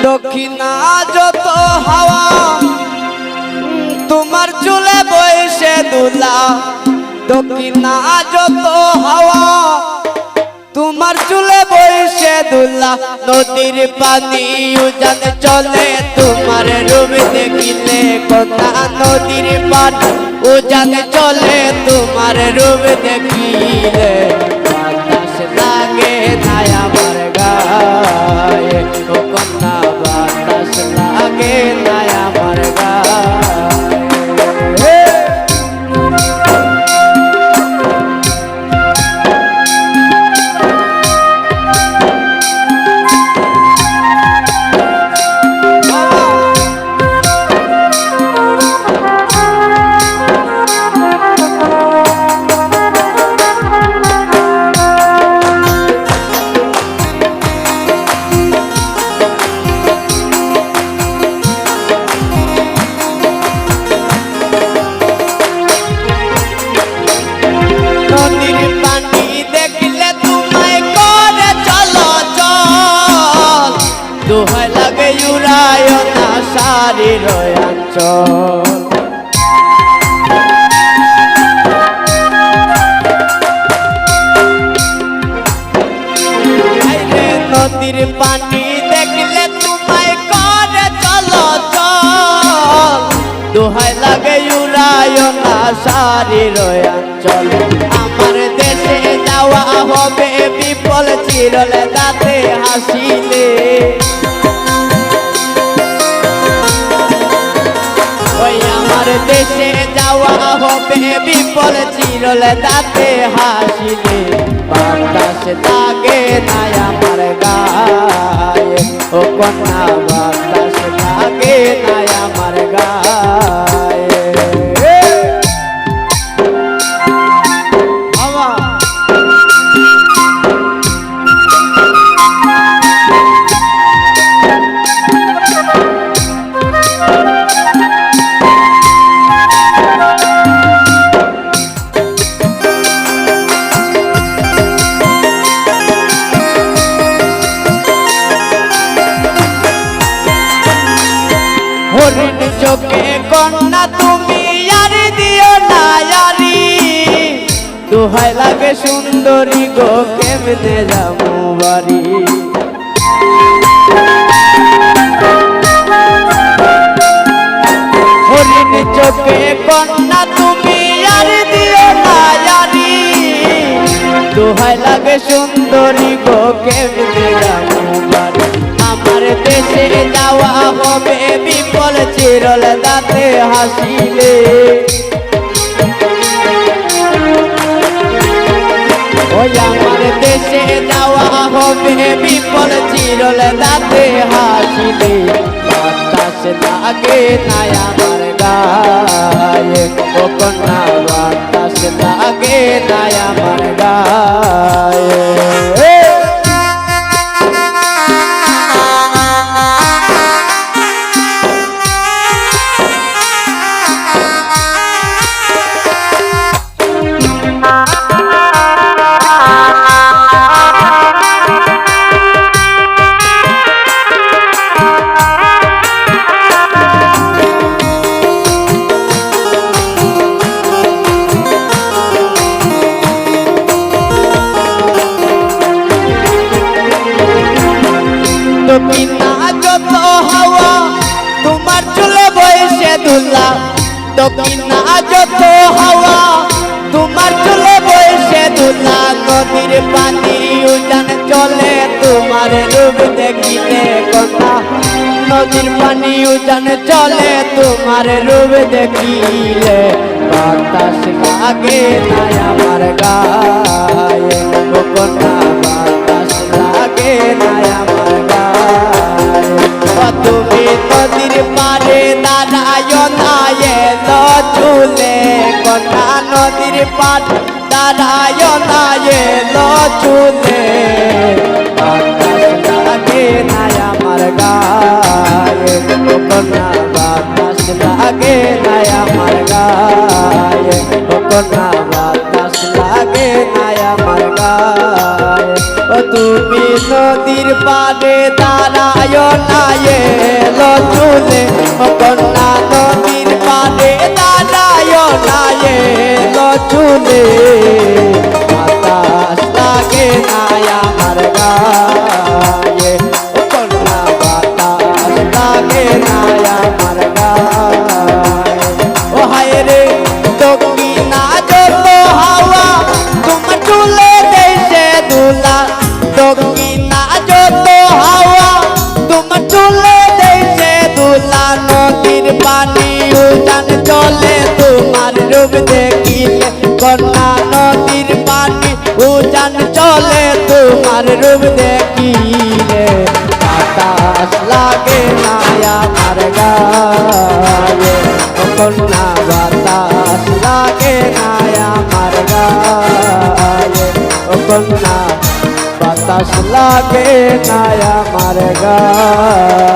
দক্ষিণা যত হাওয়া তোমার চুলে বইসে দুলা দক্ষিণা যত হাওয়া তোমার চুলে বইসে দুলা নদীর পানি উজান চলে তোমার রূপ দেখিলে কথা নদীর পানি উজান চলে তোমার রূপ দেখিলে বাতাস লাগে না আমার গায়ে ও কন্যা বাতাস লাগে না আমার গায়ে দোহাই লাগে উড়ায় না শারীর অঞ্চল নদীর পানি দেখলে তোমায় করে চলাচল দোহাই লাগে উড়ায় না শারীর অঞ্চল আমার দেশে যাওয়া হবে বিপল চিরলে দাঁতে হাসিলে আমার দেশে যাওয়া হবে বিপল চিরলে দাঁতে হাসিলে বাতাস লাগে না আমার গায়ে ও কন্যা বাতাস লাগে না আমার গায়ে হরিণ চোখে কন্যা তুমি আর দিও না ইয়ারি দোহাই লাগে সুন্দরী গো কেমনে যাবো বাড়ি হরিণ চোখে কন্যা তুমি আর দিও না ইয়ারি দোহাই লাগে সুন্দরী গো কেমনে যাবো বাড়ি আমার দেশে যাওয়া হবে বিপল চিরল দাঁতে হাসিলে ওই আমার দেশে যাওয়া হবে বিপল চিরল দাঁতে হাসিলে বাতাস লাগে না আমার গায়ে ও কন্যা বাতাস লাগে না আমার গায়ে দক্ষিণা যত হাওয়া তোমার চুলে বইসে দুলা দক্ষিণা যত হাওয়া তোমার চুলে বইসে দুলা নদীর পানি উজান চলে তোমার রূপ দেখিলে কথা নদীর পানি উজান চলে তোমার রূপ দেখিলে বাতাস লাগে না আমার গায়ে ও কন্যা বাতাস লাগে না আমার তুমি নদীর পারে দাঁড়ায় না এলো চুলে কন্যা নদীর পারে দাঁড়ায় না এলো চুলে বাতাস লাগে না আমার গায়ে কন্যা বাতাস লাগে না আমার গায়ে কন্যা বাতাস লাগে না আমার গায়ে তুমি নদীর পাড়ে দাঁড়ায় না তোমার রূপ দেখিলে বাতাস লাগে না আমার গায়ে ও কন্যা বাতাস লাগে না আমার গায়ে ও কন্যা বাতাস লাগে না আমার গায়ে